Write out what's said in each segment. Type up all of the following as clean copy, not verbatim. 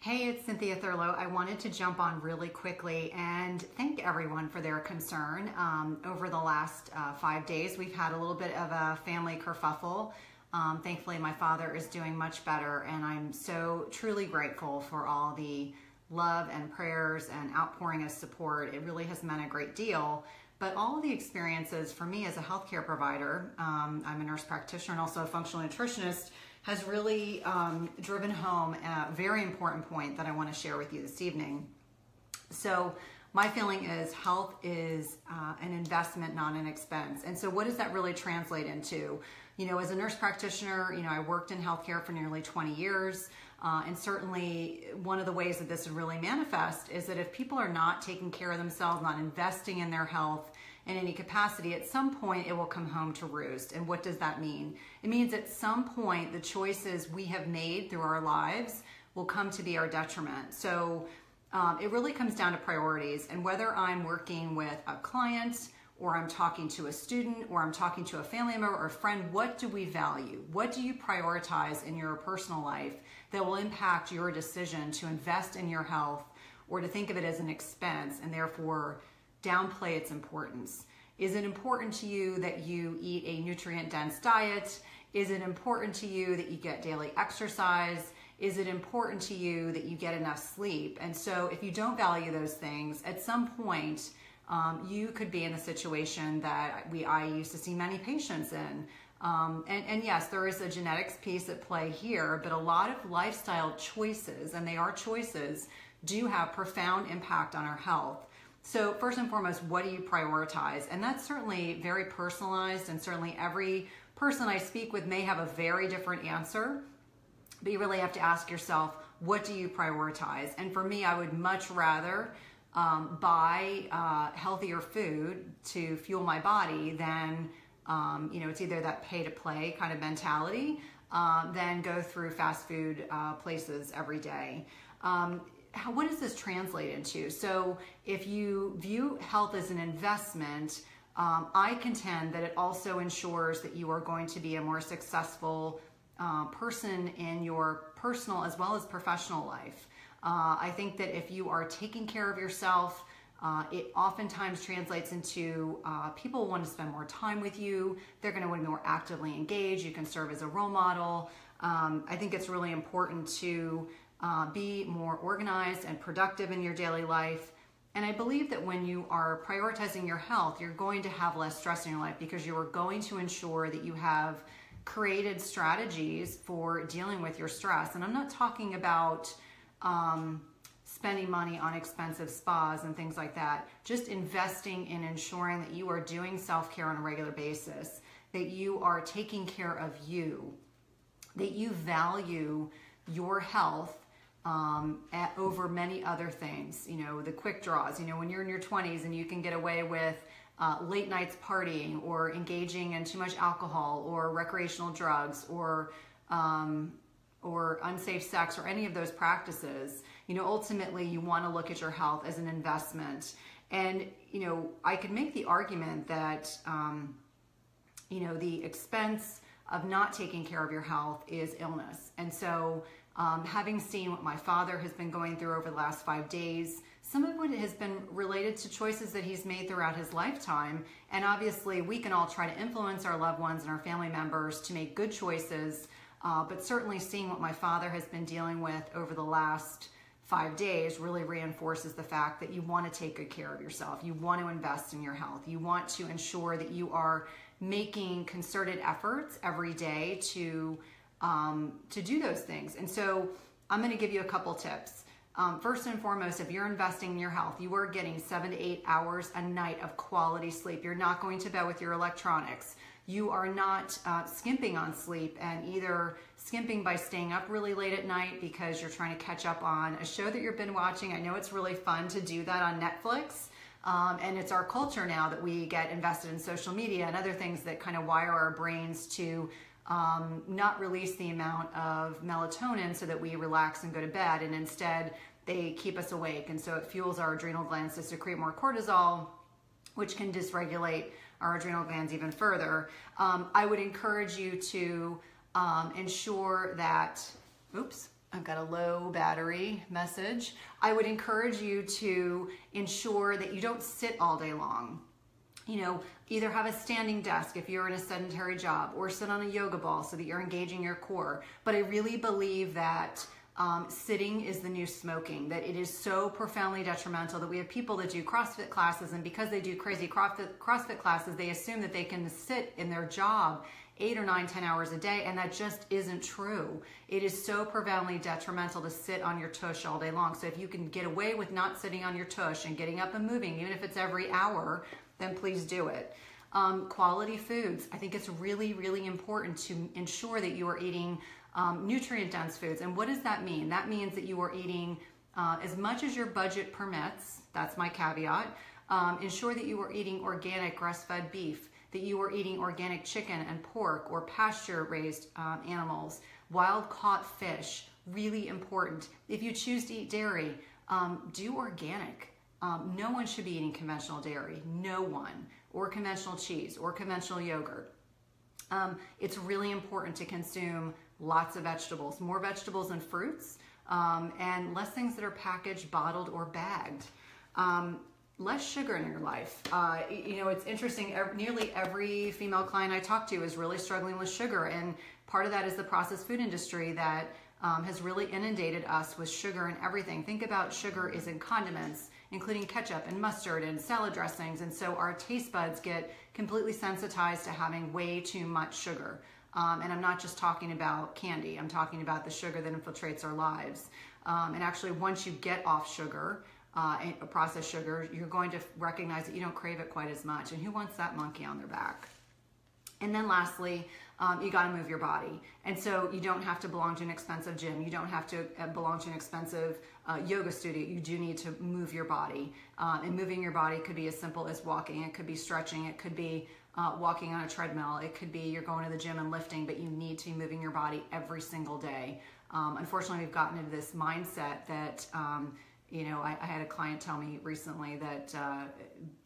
Hey, it's Cynthia Thurlow. I wanted to jump on really quickly and thank everyone for their concern. Over the last 5 days, we've had a little bit of a family kerfuffle. Thankfully, my father is doing much better, and I'm so truly grateful for all the love and prayers and outpouring of support. It really has meant a great deal. But all of the experiences for me as a healthcare provider, I'm a nurse practitioner and also a functional nutritionist, has really driven home a very important point that I want to share with you this evening. So my feeling is health is an investment, not an expense. And so what does that really translate into? You know, as a nurse practitioner, I worked in healthcare for nearly 20 years. And certainly one of the ways that this would really manifest is that if people are not taking care of themselves, not investing in their health in any capacity, at some point it will come home to roost. And what does that mean? It means at some point the choices we have made through our lives will come to be our detriment. So it really comes down to priorities, and whether I'm working with a client or I'm talking to a student or I'm talking to a family member or a friend, what do we value? What do you prioritize in your personal life that will impact your decision to invest in your health or to think of it as an expense and therefore downplay its importance? Is it important to you that you eat a nutrient-dense diet? Is it important to you that you get daily exercise? Is it important to you that you get enough sleep? And so if you don't value those things, at some point, you could be in the situation that I used to see many patients in. And yes, there is a genetics piece at play here, but a lot of lifestyle choices, and they are choices, do have profound impact on our health. So first and foremost, what do you prioritize? And that's certainly very personalized, and certainly every person I speak with may have a very different answer, but you really have to ask yourself, what do you prioritize? And for me, I would much rather buy healthier food to fuel my body than, it's either that pay to play kind of mentality, than go through fast food places every day. What does this translate into? So if you view health as an investment, I contend that it also ensures that you are going to be a more successful person in your personal as well as professional life. I think that if you are taking care of yourself, it oftentimes translates into people want to spend more time with you. They're going to want to be more actively engaged. You can serve as a role model. I think it's really important to be more organized and productive in your daily life. And I believe that when you are prioritizing your health, you're going to have less stress in your life because you are going to ensure that you have created strategies for dealing with your stress. And I'm not talking about spending money on expensive spas and things like that. Just investing in ensuring that you are doing self-care on a regular basis, that you are taking care of you, that you value your health over many other things. The quick draws, when you're in your 20s and you can get away with late nights partying or engaging in too much alcohol or recreational drugs or unsafe sex or any of those practices, ultimately you want to look at your health as an investment. And, I could make the argument that, the expense of not taking care of your health is illness. And so having seen what my father has been going through over the last 5 days, some of it has been related to choices that he's made throughout his lifetime. And obviously we can all try to influence our loved ones and our family members to make good choices. But certainly seeing what my father has been dealing with over the last 5 days really reinforces the fact that you want to take good care of yourself. You want to invest in your health. You want to ensure that you are making concerted efforts every day to do those things. And so I'm going to give you a couple tips. First and foremost, if you're investing in your health, you are getting 7 to 8 hours a night of quality sleep. You're not going to bed with your electronics. You are not skimping on sleep, and either skimping by staying up really late at night because you're trying to catch up on a show that you've been watching. I know it's really fun to do that on Netflix. And it's our culture now that we get invested in social media and other things that kind of wire our brains to not release the amount of melatonin so that we relax and go to bed, and instead they keep us awake. And so it fuels our adrenal glands to secrete more cortisol, which can dysregulate our adrenal glands even further. I would encourage you to ensure that, I've got a low battery message. I would encourage you to ensure that you don't sit all day long. You know, either have a standing desk if you're in a sedentary job, or sit on a yoga ball so that you're engaging your core. But I really believe that sitting is the new smoking, that it is so profoundly detrimental that we have people that do CrossFit classes, and because they do crazy CrossFit classes, they assume that they can sit in their job 8 or 9, 10 hours a day, and that just isn't true. It is so profoundly detrimental to sit on your tush all day long. So if you can get away with not sitting on your tush and getting up and moving, even if it's every hour, then please do it. Quality foods. I think it's really, really important to ensure that you are eating nutrient-dense foods. And what does that mean? That means that you are eating as much as your budget permits. That's my caveat. Ensure that you are eating organic grass-fed beef, that you are eating organic chicken and pork or pasture-raised animals, wild-caught fish, really important. If you choose to eat dairy, do organic. No one should be eating conventional dairy, no one, or conventional cheese or conventional yogurt. It's really important to consume lots of vegetables, more vegetables and fruits, and less things that are packaged, bottled, or bagged. Less sugar in your life. You know, it's interesting, nearly every female client I talk to is really struggling with sugar, and part of that is the processed food industry that has really inundated us with sugar and everything. Think about sugar is in condiments, including ketchup and mustard and salad dressings, and so our taste buds get completely sensitized to having way too much sugar. And I'm not just talking about candy, I'm talking about the sugar that infiltrates our lives. And actually, once you get off sugar, processed sugar, you're going to recognize that you don't crave it quite as much. And who wants that monkey on their back? And then lastly, you got to move your body. And so you don't have to belong to an expensive gym. You don't have to belong to an expensive yoga studio. You do need to move your body. And moving your body could be as simple as walking. It could be stretching. It could be walking on a treadmill. It could be you're going to the gym and lifting, but you need to be moving your body every single day. Unfortunately, we've gotten into this mindset that you know, I had a client tell me recently that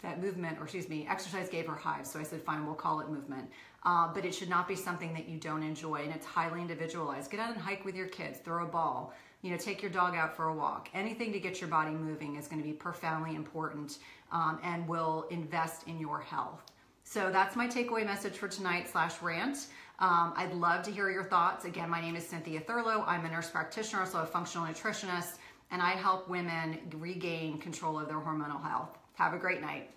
that movement, or excuse me, exercise gave her hives. So I said, fine, we'll call it movement. But it should not be something that you don't enjoy, and it's highly individualized. Get out and hike with your kids, throw a ball, you know, take your dog out for a walk. Anything to get your body moving is going to be profoundly important and will invest in your health. So that's my takeaway message for tonight / rant. I'd love to hear your thoughts. Again, my name is Cynthia Thurlow. I'm a nurse practitioner, also a functional nutritionist, and I help women regain control of their hormonal health. Have a great night.